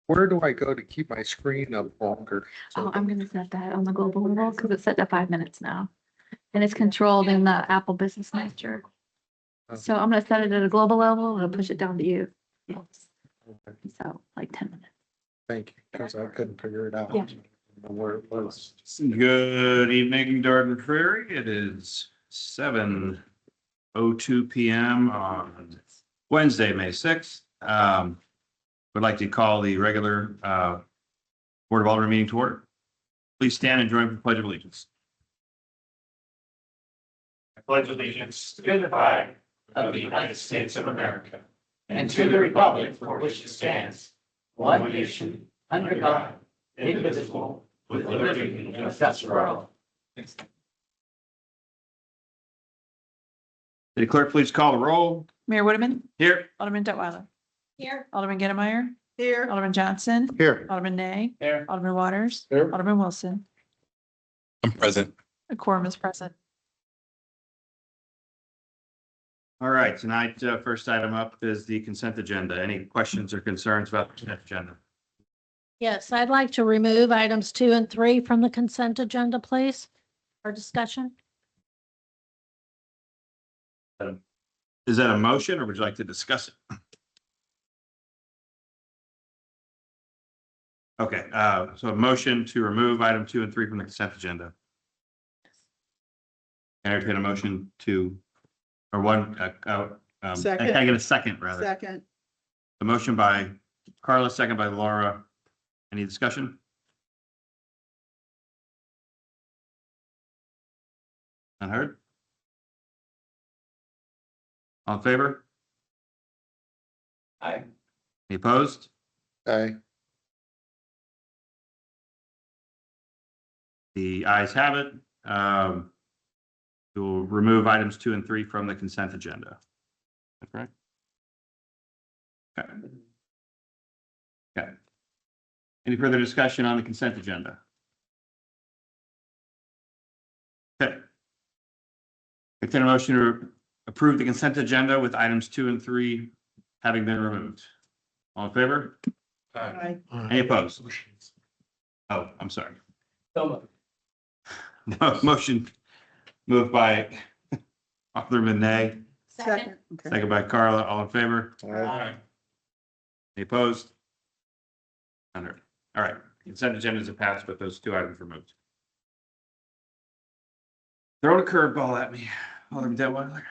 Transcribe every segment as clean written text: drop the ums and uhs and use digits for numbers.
Where do I go to keep my screen up longer? Oh, I'm gonna set that on the global level because it's set to 5 minutes now. And it's controlled in the Apple Business Manager. So I'm gonna set it at a global level and I'll push it down to you. Okay, So like 10 minutes. thank you, because I couldn't figure it out. Yeah. I didn't know where it was. Good evening, Darden Prairie. It is 7:02 PM on Wednesday, May 6th. Would like to call the regular Board of Aldermen meeting to order. Please stand and join for the Pledge of Allegiance. I pledge allegiance to the flag of the United States of America and to the republic for which it stands, one nation, under God, indivisible, with liberty and justice for all. City Clerk, please call the roll. Mayor Whitman, Here. Alderman Detweiler, Here. Alderman Gettemeyer, Here. Alderman Johnson, Here. Alderman Nay, Here. Alderman Waters, Here. Alderman Wilson. I'm present. A quorum is present. All right, tonight, first item up is the consent agenda. Any questions or concerns about the consent agenda? Yes, I'd like to remove items 2 and 3 from the consent agenda, please, for discussion. Is that a motion or would you like to discuss it? Okay, so a motion to remove item 2 and 3 from the consent agenda. Entertain a motion to, or one, Second. can I get a second rather? Second. A motion by Carla, second by Laura. Any discussion? Not heard? All in favor? Aye. Any opposed? Aye. The ayes have it. We'll remove items 2 and 3 from the consent agenda. Is that correct? Okay. Okay. Any further discussion on the consent agenda? Okay. Entertain a motion to approve the consent agenda with items 2 and 3 having been removed. All in favor? Aye. Any opposed? Oh, I'm sorry. So No, motion moved by Alderman Nay, Second. Okay. second by Carla. All in favor? Aye. Any opposed? None heard. All right, consent agendas have passed with those 2 items removed. Throw a curveball at me, Alderman Detweiler.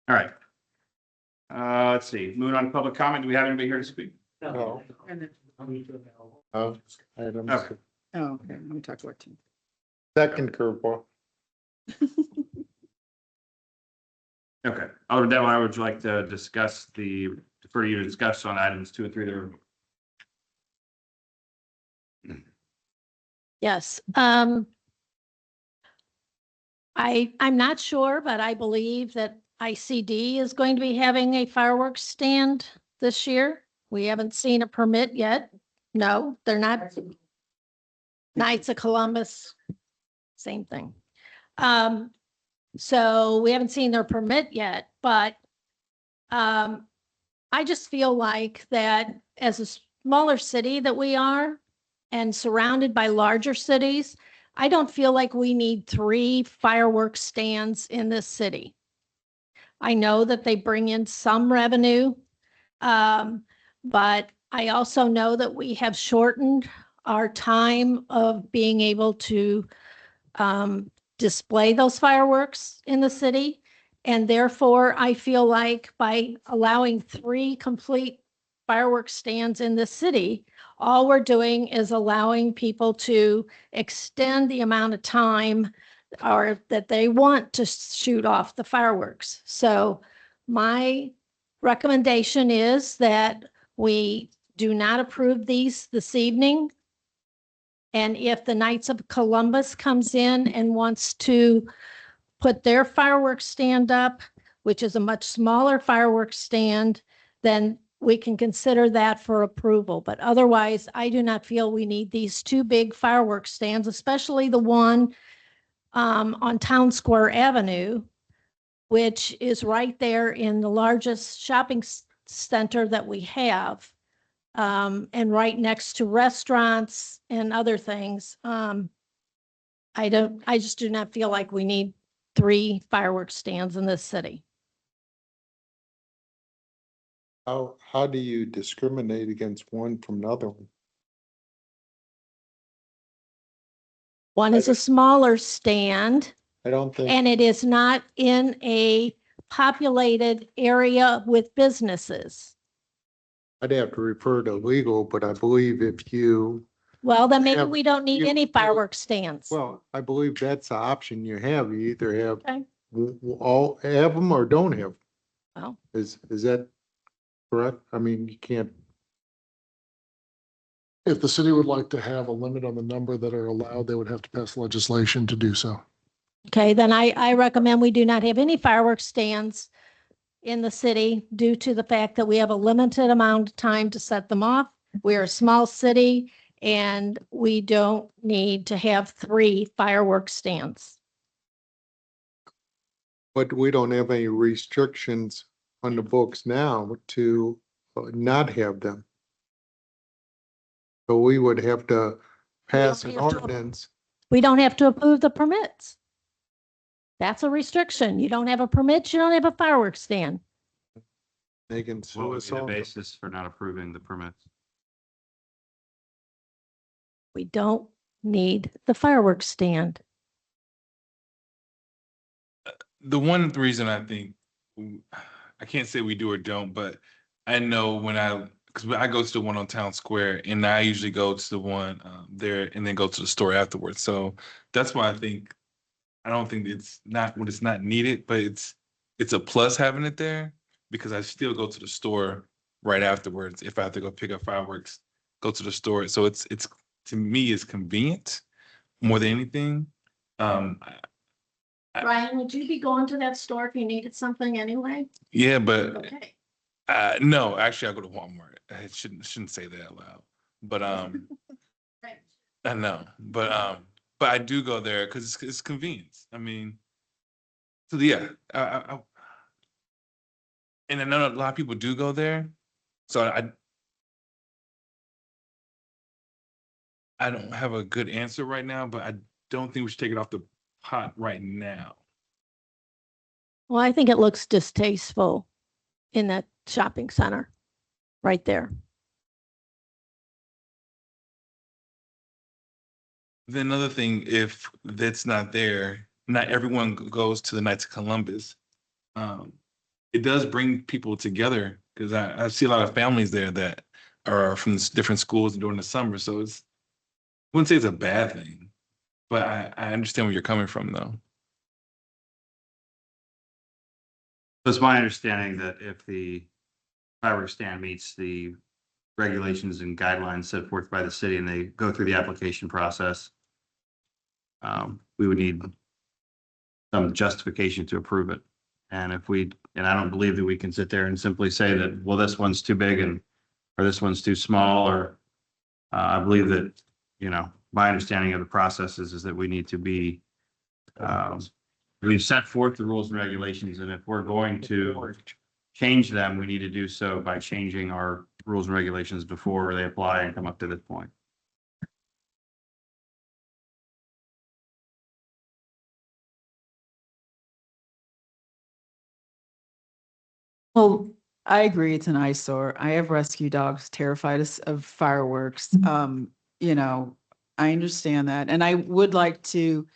All right. Let's see, moving on to public comment. Do we have anybody here to speak? No. Oh, items. Okay. Oh, okay. Let me talk about you. Second curveball. Okay, Alderman Detweiler, would you like to discuss defer to you to discuss on items 2 and 3 that are removed? Yes. I'm not sure, but I believe that ICD is going to be having a fireworks stand this year. We haven't seen a permit yet. No, they're not. Knights of Columbus, same thing. So we haven't seen their permit yet, but I just feel like that as a smaller city that we are and surrounded by larger cities, I don't feel like we need 3 fireworks stands in this city. I know that they bring in some revenue, but I also know that we have shortened our time of being able to display those fireworks in the city. And therefore, I feel like by allowing 3 complete fireworks stands in the city, all we're doing is allowing people to extend the amount of time or that they want to shoot off the fireworks. So my recommendation is that we do not approve these this evening. And if the Knights of Columbus comes in and wants to put their fireworks stand up, which is a much smaller fireworks stand, then we can consider that for approval. But otherwise, I do not feel we need these 2 big fireworks stands, especially the one on Town Square Avenue, which is right there in the largest shopping center that we have, and right next to restaurants and other things, I just do not feel like we need 3 fireworks stands in this city. How do you discriminate against one from another one? One is a smaller stand, I don't think, and it is not in a populated area with businesses. I'd have to refer to legal, but I believe if you, Well, then maybe Yeah, we don't need you- any fireworks stands. well, I believe that's the option you have. You either have Okay. all, have them or don't have. Well, Is that correct? I mean, you can't, If the city would like to have a limit on the number that are allowed, they would have to pass legislation to do so. okay, then I recommend we do not have any fireworks stands in the city due to the fact that we have a limited amount of time to set them off. We're a small city and we don't need to have 3 fireworks stands. but we don't have any restrictions on the books now to not have them. So we would have to pass an have to- ordinance. We don't have to approve the permits. That's a restriction. You don't have a permit, you don't have a fireworks stand. They can What sue would us be the all. basis for not approving the permits? We don't need the fireworks stand. The one reason I think, I can't say we do or don't, but I know because I go to the one on Town Square and I usually go to the one there and then go to the store afterwards. So that's why I don't think it's not when it's not needed, but it's a plus having it there because I still go to the store right afterwards. If I have to go pick up fireworks, go to the store. So it's to me, it's convenient more than anything. Brian, would you be going to that store if you needed something anyway? Yeah, but Okay. no, actually, I go to Walmart. I shouldn't say that out loud. But I know, but I do go there because it's convenience. I mean, so yeah, and I know a lot of people do go there. So I don't have a good answer right now, but I don't think we should take it off the pot right now. Well, I think it looks distasteful in that shopping center right there. Then another thing, if that's not there, not everyone goes to the Knights of Columbus. It does bring people together because I see a lot of families there that are from different schools during the summer. So I wouldn't say it's a bad thing, but I understand where you're coming from though. It's my understanding that if the fireworks stand meets the regulations and guidelines set forth by the city and they go through the application process, we would need some justification to approve it. And I don't believe that we can sit there and simply say that, well, this one's too big or this one's too small, or I believe that, my understanding of the process is that we need to be, we've set forth the rules and regulations, and if we're going to change them, we need to do so by changing our rules and regulations before they apply and come up to this point. Well, I agree it's an eyesore. I have rescue dogs terrified of fireworks. I understand that. And I would like to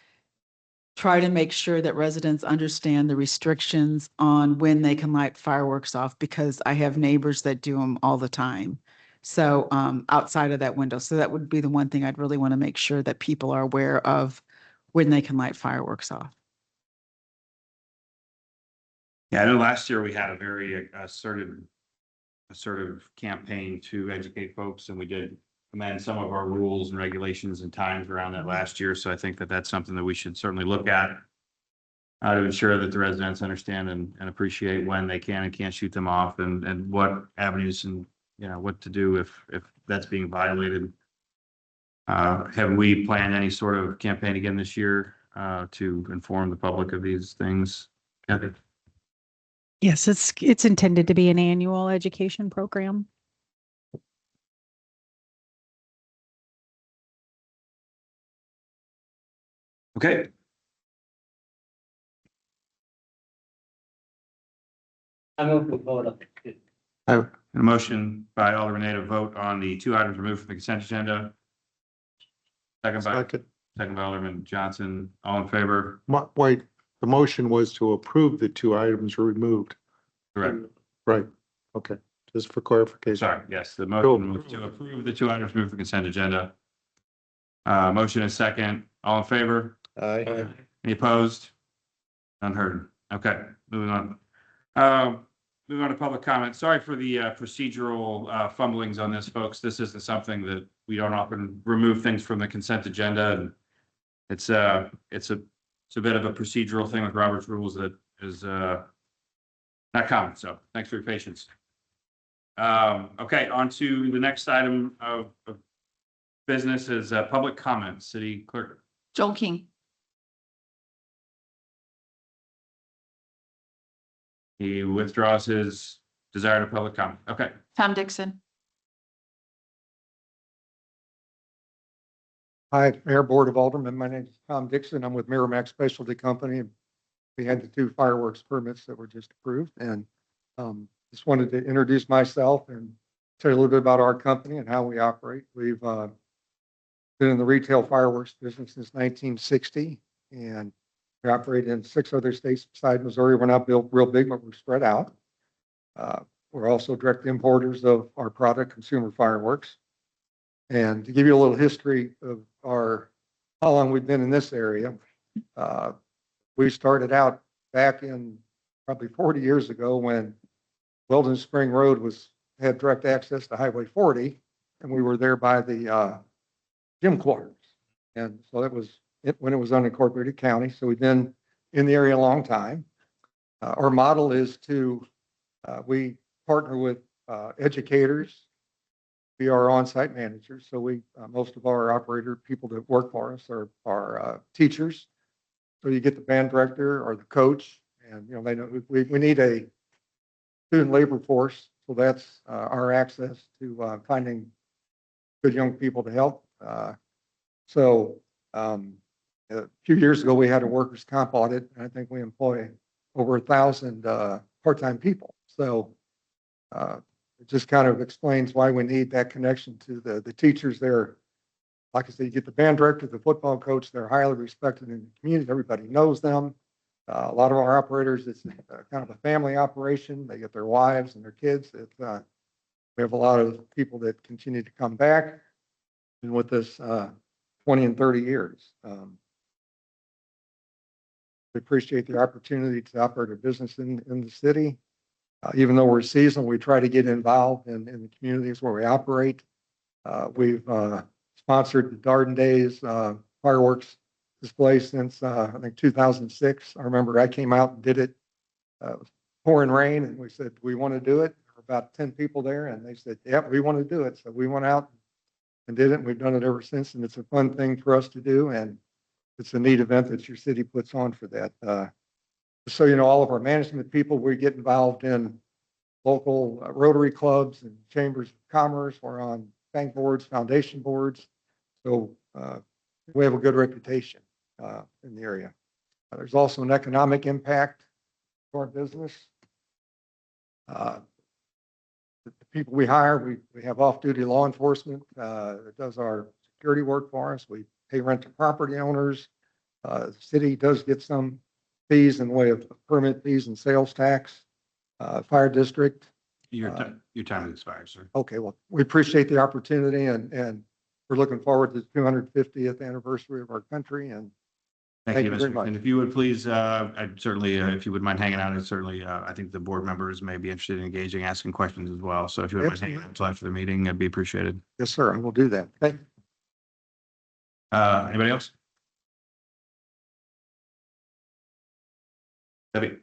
try to make sure that residents understand the restrictions on when they can light fireworks off because I have neighbors that do them all the time. So outside of that window. So that would be the one thing I'd really want to make sure that people are aware of when they can light fireworks off. Yeah, I know last year we had a very assertive campaign to educate folks, and we did amend some of our rules and regulations and times around that last year. So I think that that's something that we should certainly look at to ensure that the residents understand and appreciate when they can and can't shoot them off, and what avenues and what to do if that's being violated. Have we planned any sort of campaign again this year to inform the public of these things? Kathy? Yes, it's intended to be an annual education program. Okay. I move to vote on it. A motion by Alderman Nato to vote on the two items removed from the consent agenda. Second by Alderman Johnson. All in favor? Wait, the motion was to approve the two items removed. Correct. Right, okay, just for clarification. Sorry, yes, the motion was to approve the two items removed from the consent agenda. Motion is second. All in favor? Aye. Any opposed? None heard. Okay, moving on. Moving on to public comment. Sorry for the procedural fumblings on this, folks. This isn't something that we don't often remove things from the consent agenda, and it's a bit of a procedural thing with Robert's rules that is not common. So thanks for your patience. Okay, on to the next item of business is public comment. City Clerk. Joel King. He withdraws his desire to public comment. Okay. Tom Dixon. Hi, Mayor, Board of Aldermen. My name is Tom Dixon. I'm with Merrimack Specialty Company. We had the two fireworks permits that were just approved, and just wanted to introduce myself and tell you a little bit about our company and how we operate. We've been in the retail fireworks business since 1960, and we operate in 6 other states besides Missouri. We're not built real big, but we're spread out. We're also direct importers of our product, consumer fireworks. And to give you a little history of how long we've been in this area, we started out back in probably 40 years ago when Weldon Spring Road had direct access to Highway 40, and we were there by the gym quarters. And so that was when it was unincorporated county. So we've been in the area a long time. Our model is we partner with educators, be our on-site managers. So most of our operator people that work for us are teachers. So you get the band director or the coach, and they know we need a student labor force. So that's our access to finding good young people to help. A few years ago, we had a workers' comp audit, and I think we employ over 1,000 part-time people. So it just kind of explains why we need that connection to the teachers there. Like I said, you get the band director, the football coach, they're highly respected in the community. Everybody knows them. A lot of our operators, it's kind of a family operation. They get their wives and their kids. We have a lot of people that continue to come back and with us 20 and 30 years. We appreciate the opportunity to operate a business in the city. Even though we're seasonal, we try to get involved in the communities where we operate. We've sponsored the Darden Days fireworks display since I think 2006. I remember I came out and did it. It was pouring rain, and we said, we want to do it. There were about 10 people there, and they said, yeah, we want to do it. So we went out and did it, and we've done it ever since. And it's a fun thing for us to do, and it's a neat event that your city puts on for that. So, all of our management people, we get involved in local Rotary clubs and chambers of commerce. We're on bank boards, foundation boards. So we have a good reputation in the area. There's also an economic impact to our business. The people we hire, we have off-duty law enforcement that does our security work for us. We pay rent to property owners. The city does get some fees in the way of permit fees and sales tax. Fire district. Your time expires, sir. Okay, well, we appreciate the opportunity, and we're looking forward to the 250th anniversary of our country. And Thank you, very Mr. much. And if you would please, I'd certainly, if you would mind hanging out, and certainly, I think the board members may be interested in engaging, asking questions as well. So if you would mind hanging out until after the meeting, that'd be appreciated. Yes, sir, I will do that. Thank you. Anybody else? Debbie.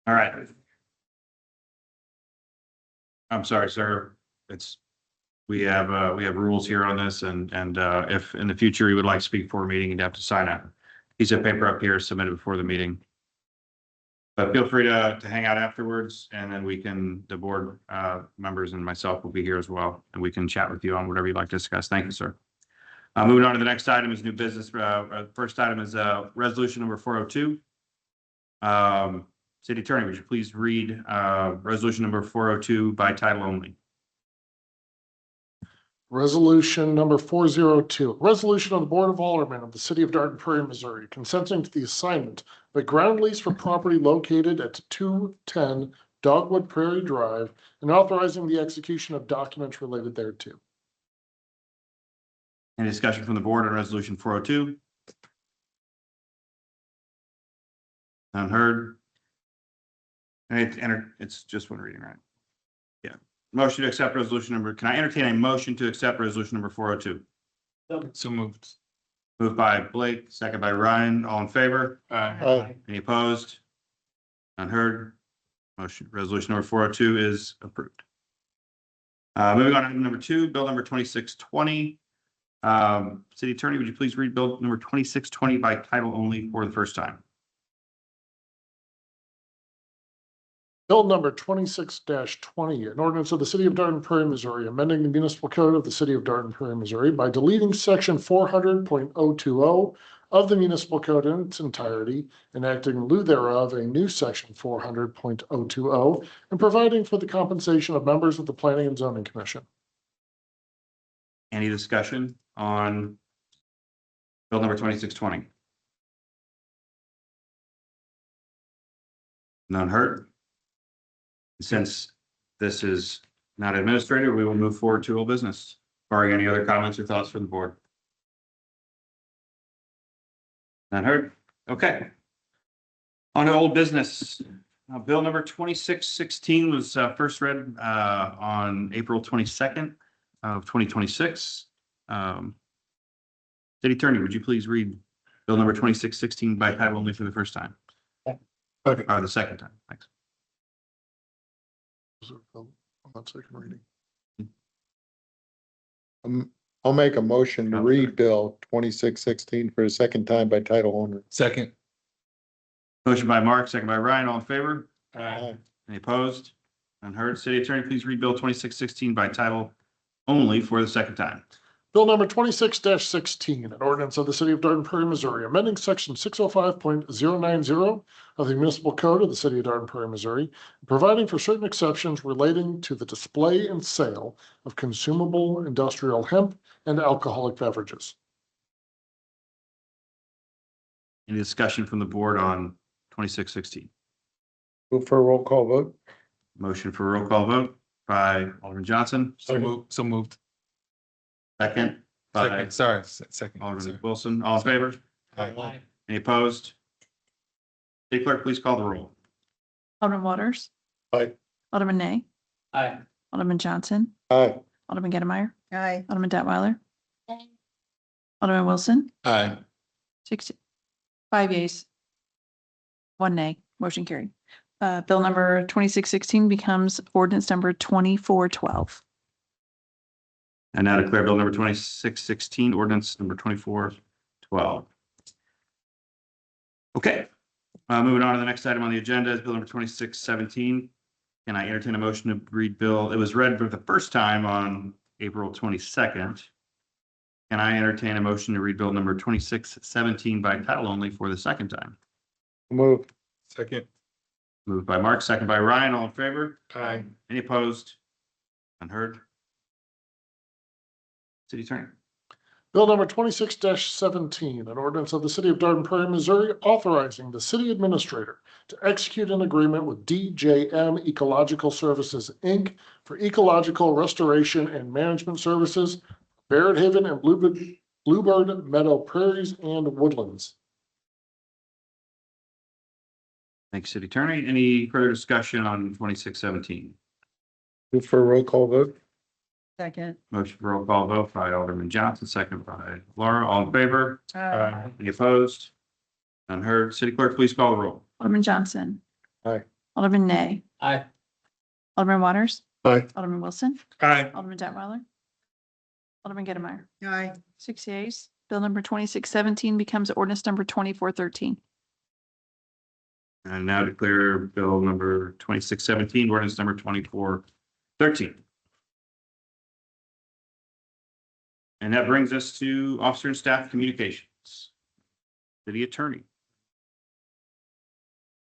All right. I'm sorry, sir. We have rules here on this, and if in the future you would like to speak for a meeting, you'd have to sign a piece of paper up here submitted before the meeting. But feel free to hang out afterwards, and then the board members and myself will be here as well, and we can chat with you on whatever you'd like to discuss. Thank you, sir. Moving on to the next item is new business. First item is resolution number 402. City Attorney, would you please read resolution number 402 by title only? Resolution number 402, resolution of the Board of Aldermen of the City of Dayton, Prairie, Missouri, consenting to the assignment of a ground lease for property located at 210 Dogwood Prairie Drive and authorizing the execution of documents related thereto. Any discussion from the board on resolution 402? None heard. It's just one reading, right? Yeah. Motion to accept resolution number, can I entertain a motion to accept resolution number 402? So moved. Moved by Blake, second by Ryan, all in favor? Aye. Any opposed? None heard. Motion, resolution number 402 is approved. Moving on to item number 2, bill number 2620. City Attorney, would you please read bill number 2620 by title only for the first time? Bill number 26-20, an ordinance of the City of Dayton, Prairie, Missouri, amending the municipal code of the City of Dayton, Prairie, Missouri by deleting section 400.020 of the municipal code in its entirety, enacting in lieu thereof a new section 400.020, and providing for the compensation of members of the Planning and Zoning Commission. Any discussion on bill number 2620? None heard. Since this is not administrative, we will move forward to old business. Barring any other comments or thoughts from the board? None heard. Okay. On to old business. Bill number 2616 was first read on April 22nd of 2026. City Attorney, would you please read bill number 2616 by title only for the first time? Okay. Or the second time, thanks. On that second reading. I'll make a motion to read bill 2616 for a second time by title only. Second. Motion by Mark, second by Ryan, all in favor? Aye. Any opposed? Unheard. City Attorney, please read bill 2616 by title only for the second time. Bill number 26-16, an ordinance of the City of Dayton, Prairie, Missouri, amending section 605.090 of the municipal code of the City of Dayton, Prairie, Missouri, providing for certain exceptions relating to the display and sale of consumable industrial hemp and alcoholic beverages. Any discussion from the board on 2616? Move for a roll call vote. Motion for a roll call vote by Alderman Johnson, So moved. So moved. second by Second. Sorry. Second. Alderman Sorry. Wilson, all in favor? Aye. Any opposed? City Clerk, please call the roll. Alderman Waters. Aye. Alderman Nay. Aye. Alderman Johnson. Aye. Alderman Gettemeyer. Aye. Alderman Detweiler. Alderman Wilson. Aye. 5 yeas. 1 nay. Motion carried. Bill number 2616 becomes ordinance number 2412. And now declare bill number 2616, ordinance number 2412. Okay, moving on to the next item on the agenda is bill number 2617. Can I entertain a motion to read bill? It was read for the first time on April 22nd. Can I entertain a motion to read bill number 2617 by title only for the second time? Move. Second. Moved by Mark, second by Ryan, all in favor? Aye. Any opposed? Unheard? City Attorney. Bill number 26-17, an ordinance of the City of Dayton, Prairie, Missouri, authorizing the city administrator to execute an agreement with DJM Ecological Services, Inc. for ecological restoration and management services, Barrett Haven and Bluebird Meadow Prairies and Woodlands. Thanks, City Attorney. Any further discussion on 2617? Move for a roll call vote. Second. Motion for roll call vote by Alderman Johnson, second by Laura. All in favor? Aye. Any opposed? Unheard. City Clerk, please call the roll. Alderman Johnson. Aye. Alderman Nay. Aye. Alderman Waters. Aye. Alderman Wilson. Aye. Alderman Detweiler. Alderman Gettemeyer. Aye. 6 yeas. Bill number 2617 becomes ordinance number 2413. And now declare bill number 2617, ordinance number 2413. And that brings us to officer and staff communications. City attorney.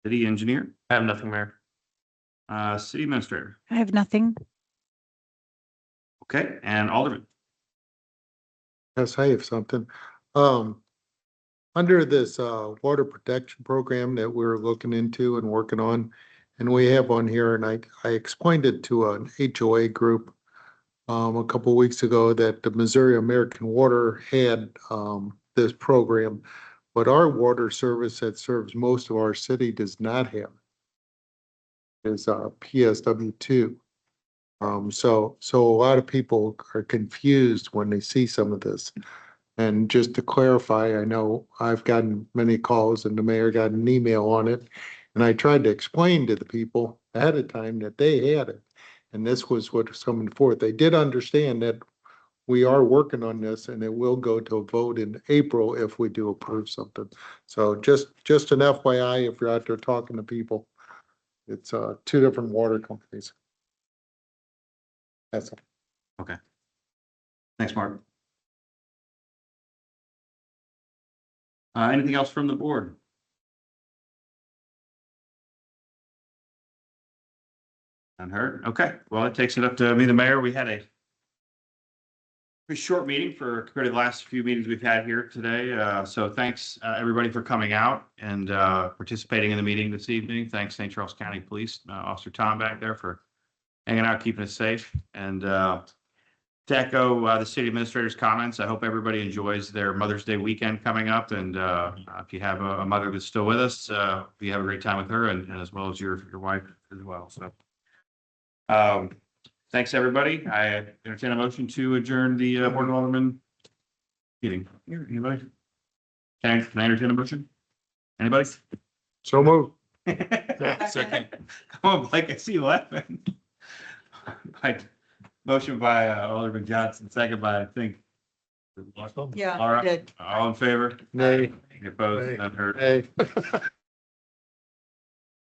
City engineer, I have nothing, Mayor. city administrator. I have nothing. Okay, and alderman. Yes, I have something. Under this, water protection program that we're looking into and working on, and we have on here, and I explained it to an HOA group a couple weeks ago that the Missouri American Water had, this program, but our water service that serves most of our city does not have it. Is, PSW2. So a lot of people are confused when they see some of this. And just to clarify, I know I've gotten many calls and the mayor got an email on it. And I tried to explain to the people ahead of time that they had it. And this was what was coming forth. They did understand that we are working on this and it will go to a vote in April if we do approve something. So just an FYI, if you're out there talking to people, it's two different water companies. That's all. Thanks, Mark. Anything else from the board? Unheard? Okay, well, it takes it up to me, the mayor. We had a pretty short meeting compared to the last few meetings we've had here today. So thanks, everybody, for coming out and participating in the meeting this evening. Thanks, St. Charles County Police, Officer Tom back there for hanging out, keeping us safe. And to echo the city administrator's comments, I hope everybody enjoys their Mother's Day weekend coming up. And if you have a mother that's still with us, you have a great time with her and as well as your wife as well. So thanks, everybody. I entertain a motion to adjourn the Board of Aldermen meeting. Here, anybody? Can I entertain a motion? Anybody? So move. Second. Come on, Blake, I see you laughing. Motion by Alderman Johnson, second by, I think. Yeah, All I right, did. all in favor? Nay. Any opposed? Nay. None heard. Hey.